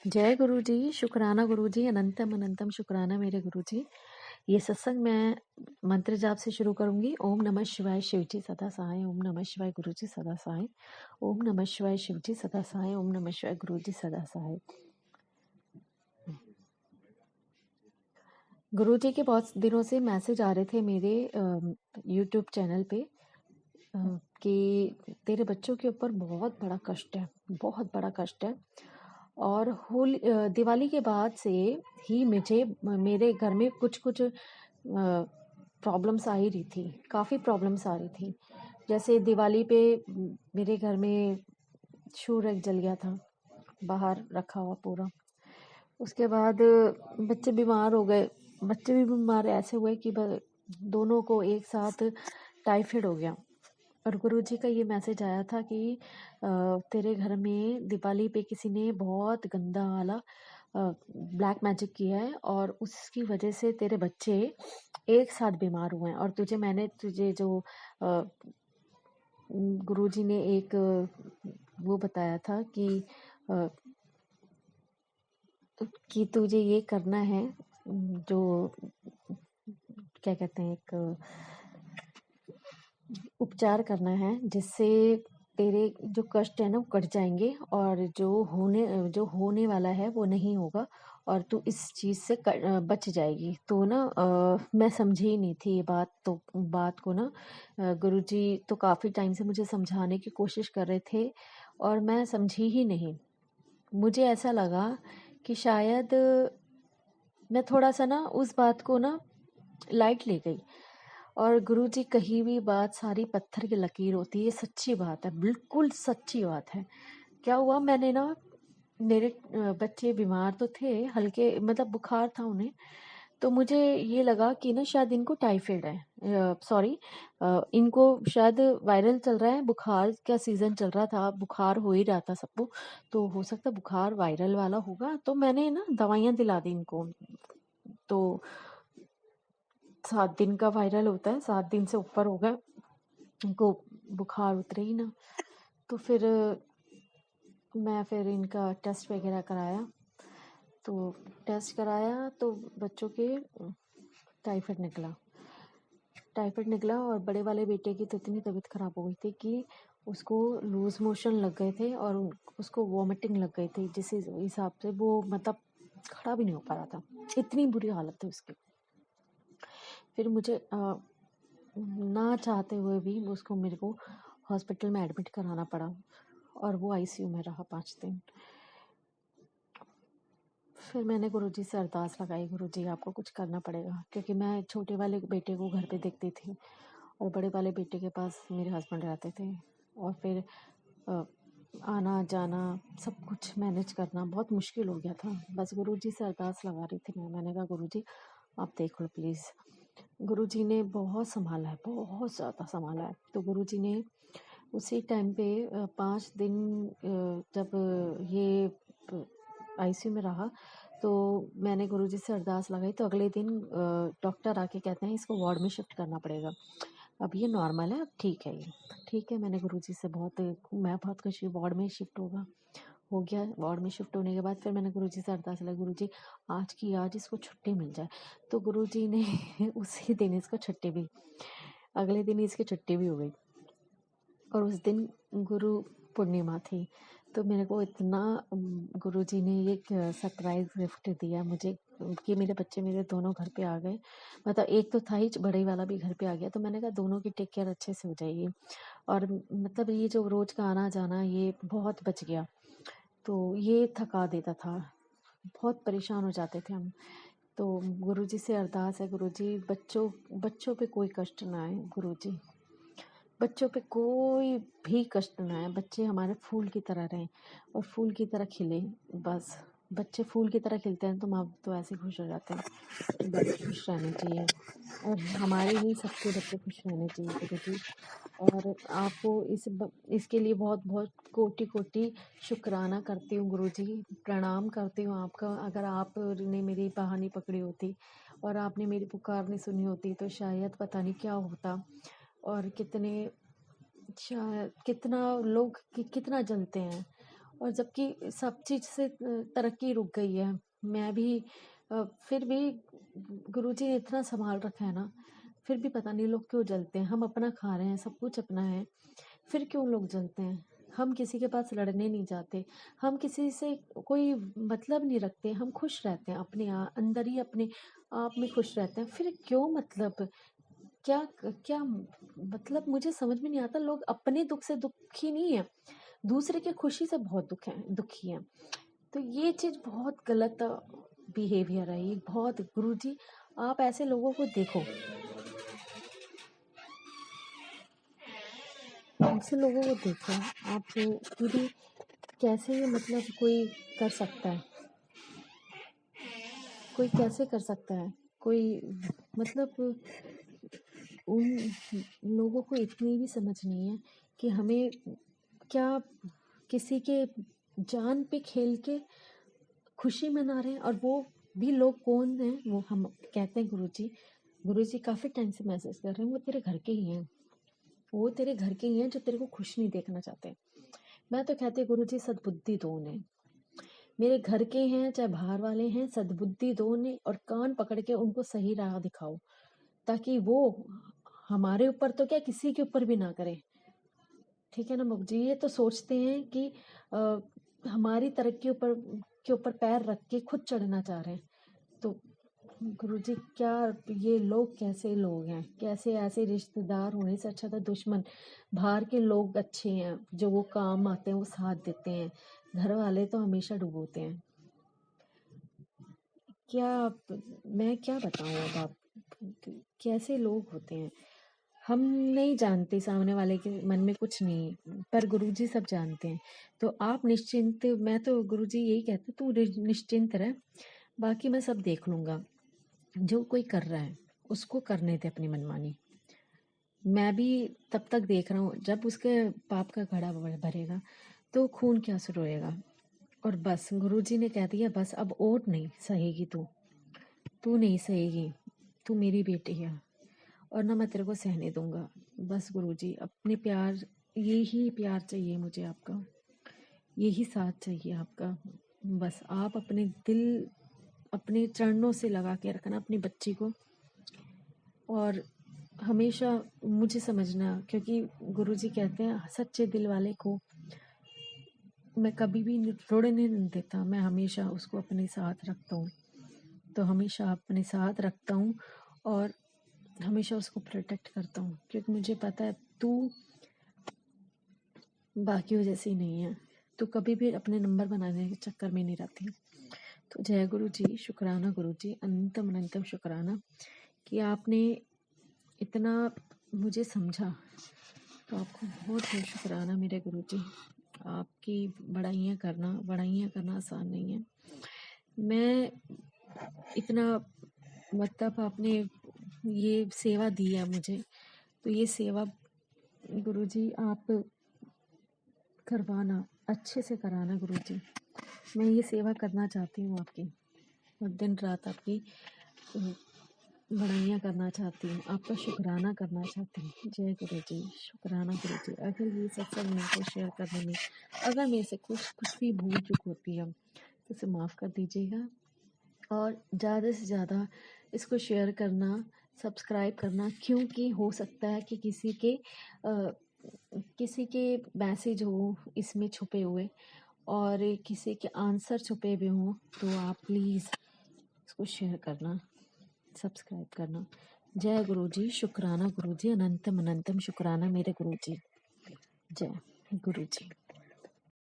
जय गुरु जी, शुक्राना गुरु जी, अनंतम अनंतम शुक्राना मेरे गुरु जी। ये सत्संग मैं मंत्र जाप से शुरू करूंगी। ओम नमः शिवाय शिव जी सदा सहाय, ओम नमः शिवाय गुरु जी सदा सहाय, ओम नमः शिवाय शिव जी सदा सहाय, ओम नमः शिवाय गुरु जी सदा सहाय। गुरु जी के बहुत दिनों से मैसेज आ रहे थे मेरे यूट्यूब चैनल पे कि तेरे बच्चों के ऊपर बहुत बड़ा कष्ट है, बहुत बड़ा कष्ट है। और दिवाली के बाद से ही मुझे मेरे घर में कुछ कुछ प्रॉब्लम्स आ ही रही थी, काफ़ी प्रॉब्लम्स आ रही थी। जैसे दिवाली पे मेरे घर में शूरक जल गया था, बाहर रखा हुआ पूरा। उसके बाद बच्चे बीमार हो गए, बच्चे भी बीमार ऐसे हुए कि दोनों को एक साथ टाइफाइड हो गया। और गुरुजी का ये मैसेज आया था कि तेरे घर में दिवाली पे किसी ने बहुत गंदा वाला ब्लैक मैजिक किया है और उसकी वजह से तेरे बच्चे एक साथ बीमार हुए हैं। और मैंने तुझे जो गुरुजी ने एक वो बताया था अ, कि तुझे ये करना है, जो क्या कहते हैं, एक उपचार करना है जिससे तेरे जो कष्ट है ना वो कट जाएंगे और जो होने वाला है वो नहीं होगा और तू इस चीज से बच जाएगी। तो ना मैं समझी ही नहीं थी ये बात को ना। गुरुजी तो काफी टाइम से मुझे समझाने की कोशिश कर रहे थे और मैं समझी ही नहीं। मुझे ऐसा लगा कि शायद मैं थोड़ा सा ना उस बात को ना लाइट ले गई। और गुरुजी कही हुई बात सारी पत्थर की लकीर होती है, ये सच्ची बात है, बिल्कुल सच्ची बात है। क्या हुआ, मैंने ना मेरे बच्चे बीमार तो थे, हल्के मतलब बुखार था उन्हें। तो मुझे ये लगा कि ना शायद इनको टाइफाइड है, सॉरी, इनको शायद वायरल चल रहा है, बुखार का सीजन चल रहा था, बुखार हो ही रहा था सबको। तो हो सकता है बुखार वायरल वाला होगा, तो मैंने ना दवाइयाँ दिला दी इनको। तो 7 दिन का वायरल होता है, 7 दिन से ऊपर हो गए, इनको बुखार उतरे ही ना। तो फिर इनका टेस्ट वगैरह कराया। तो टेस्ट कराया तो बच्चों के टाइफाइड निकला। टाइफाइड निकला और बड़े वाले बेटे की तो इतनी तबीयत खराब हो गई थी कि उसको लूज मोशन लग गए थे और उसको वॉमिटिंग लग गई थी, जिस हिसाब से वो मतलब खड़ा भी नहीं हो पा रहा था, इतनी बुरी हालत थी उसकी। फिर मुझे ना चाहते हुए भी उसको मेरे को हॉस्पिटल में एडमिट कराना पड़ा और वो आईसीयू में रहा 5 दिन। फिर मैंने गुरुजी से अरदास लगाई, गुरुजी आपको कुछ करना पड़ेगा, क्योंकि मैं छोटे वाले बेटे को घर पे देखती थी और बड़े वाले बेटे के पास मेरे हस्बैंड रहते थे। और फिर अ, आना जाना सब कुछ मैनेज करना बहुत मुश्किल हो गया था। बस गुरुजी से अरदास लगा रही थी मैंने कहा गुरुजी आप देख लो प्लीज़। गुरुजी ने बहुत संभाला है, बहुत ज़्यादा संभाला है। तो गुरुजी ने उसी टाइम पे 5 दिन जब ये आईसीयू में रहा, तो मैंने गुरुजी से अरदास लगाई। तो अगले दिन डॉक्टर आके कहते हैं इसको वार्ड में शिफ्ट करना पड़ेगा, अब ये नॉर्मल है, अब ठीक है, ये ठीक है। मैं बहुत खुशी, वार्ड में शिफ्ट हो गया। वार्ड में शिफ्ट होने के बाद फिर मैंने गुरुजी से अरदास लगाई, गुरुजी आज की आज इसको छुट्टी मिल जाए। तो गुरुजी ने उसी दिन इसको छुट्टी भी, अगले दिन इसकी छुट्टी भी हो गई। और उस दिन गुरु पूर्णिमा थी। तो मेरे को इतना गुरुजी ने ये सरप्राइज गिफ्ट दिया मुझे कि मेरे बच्चे मेरे दोनों घर पे आ गए। मतलब एक तो था ही, बड़े वाला भी घर पे आ गया। तो मैंने कहा दोनों की टेक केयर अच्छे से हो जाएगी और मतलब ये जो रोज का आना जाना ये बहुत बच गया। तो ये थका देता था, बहुत परेशान हो जाते थे हम। तो गुरुजी से अरदास है, गुरुजी बच्चों पे कोई कष्ट ना आए, गुरुजी बच्चों पे कोई भी कष्ट ना आए, बच्चे हमारे फूल की तरह रहें और फूल की तरह खिले। बस बच्चे फूल की तरह खिलते हैं तो माँ तो ऐसे खुश हो जाते हैं। बस खुश रहने चाहिए और हमारे ही सबके बच्चे खुश रहने चाहिए गुरुजी। और आपको इसके लिए बहुत बहुत कोटि कोटि शुक्राना करती हूँ गुरुजी, प्रणाम करती हूँ आपका। अगर आपने मेरी कहानी पकड़ी होती और आपने मेरी पुकार नहीं सुनी होती तो शायद पता नहीं क्या होता। और कितना लोग कितना जलते हैं और जबकि सब चीज़ से तरक्की रुक गई है। मैं भी फिर भी गुरुजी ने इतना सँभाल रखा है ना, फिर भी पता नहीं लोग क्यों जलते हैं। हम अपना खा रहे हैं, सब कुछ अपना है, फिर क्यों लोग जलते हैं? हम किसी के पास लड़ने नहीं जाते, हम किसी से कोई मतलब नहीं रखते, हम खुश रहते हैं अपने अंदर ही अपने आप में खुश रहते हैं। फिर क्यों मतलब क्या क्या मतलब मुझे समझ में नहीं आता। लोग अपने दुख से दुखी नहीं है, दूसरे की खुशी से बहुत दुखी है। तो ये चीज़ बहुत गलत बिहेवियर है ये बहुत। गुरुजी आप ऐसे लोगों को देखो, ऐसे लोगों को देखो आप पूरी कैसे मतलब कोई कर सकता है, कोई कैसे कर सकता है, कोई मतलब उन लोगों को इतनी भी समझ नहीं है कि हमें क्या किसी के जान पे खेल के खुशी मना रहे हैं। और वो भी लोग कौन हैं? वो हम कहते हैं गुरुजी काफ़ी टाइम से मैसेज कर रहे हैं, वो तेरे घर के ही हैं, वो तेरे घर के ही हैं जो तेरे को खुश नहीं देखना चाहते। मैं तो कहती हूँ गुरुजी सद्बुद्धि दो उन्हें, मेरे घर के हैं चाहे बाहर वाले हैं, सद्बुद्धि दो उन्हें और कान पकड़ के उनको सही राह दिखाओ, ताकि वो हमारे ऊपर तो क्या किसी के ऊपर भी ना करे। ठीक है ना बाबू जी? ये तो सोचते हैं कि हमारी तरक्की के ऊपर पैर रख के खुद चढ़ना चाह रहे हैं। तो गुरुजी क्या ये लोग कैसे लोग हैं? कैसे ऐसे रिश्तेदार होने से अच्छा था दुश्मन। बाहर के लोग अच्छे हैं, जो वो काम आते हैं वो साथ देते हैं, घर वाले तो हमेशा डुबोते हैं। क्या मैं क्या बताऊं अब आप कैसे लोग होते हैं? हम नहीं जानते, सामने वाले के मन में कुछ नहीं, पर गुरुजी सब जानते हैं। तो आप निश्चिंत, मैं तो गुरुजी यही कहते तू निश्चिंत रह, बाकी मैं सब देख लूंगा। जो कोई कर रहा है उसको करने दे अपनी मनमानी। मैं भी तब तक देख रहा हूँ जब उसके पाप का घड़ा भरेगा तो खून क्या से रोएगा। और बस गुरुजी ने कह दिया बस अब और नहीं सहेगी तू नहीं सहेगी, तू मेरी बेटी है और ना मैं तेरे को सहने दूंगा। बस गुरुजी अपने प्यार, यही प्यार चाहिए मुझे आपका, यही साथ चाहिए आपका। बस आप अपने दिल अपने चरणों से लगा के रखना अपनी बच्ची को, और हमेशा मुझे समझना, क्योंकि गुरुजी कहते हैं सच्चे दिल वाले को मैं कभी भी रोने नहीं देता, मैं हमेशा उसको अपने साथ रखता हूँ। तो हमेशा अपने साथ रखता हूँ और हमेशा उसको प्रोटेक्ट करता हूँ, क्योंकि मुझे पता है तू बाकियों जैसी नहीं है, तू कभी भी अपने नंबर बनाने के चक्कर में नहीं रहती। तो जय गुरु जी, शुक्राना गुरु जी, अनंतम अनंतम शुक्राना कि आपने इतना मुझे समझा। तो आपको बहुत बहुत शुक्राना मेरे गुरु जी। आपकी बड़ाइयाँ करना आसान नहीं है। मैं इतना मतलब आपने ये सेवा दी है मुझे, तो ये सेवा गुरुजी आप करवाना, अच्छे से कराना गुरुजी। मैं ये सेवा करना चाहती हूँ आपकी, और दिन रात आपकी बड़ाइयाँ करना चाहती हूँ, आपका शुक्राना करना चाहती हूँ। जय गुरुजी, शुक्राना गुरुजी। अगर ये सत्संग मेरे को शेयर करने में अगर मेरे से कुछ भी भूल चूक होती है तो उसे माफ़ कर दीजिएगा, और ज़्यादा से ज़्यादा इसको शेयर करना, सब्सक्राइब करना, क्योंकि हो सकता है कि किसी के मैसेज हो इसमें छुपे हुए और किसी के आंसर छुपे हुए हों। तो आप प्लीज़ इसको शेयर करना, सब्सक्राइब करना। जय गुरुजी, शुक्राना गुरुजी, अनंतम अनंतम शुक्राना मेरे गुरुजी। जय गुरुजी।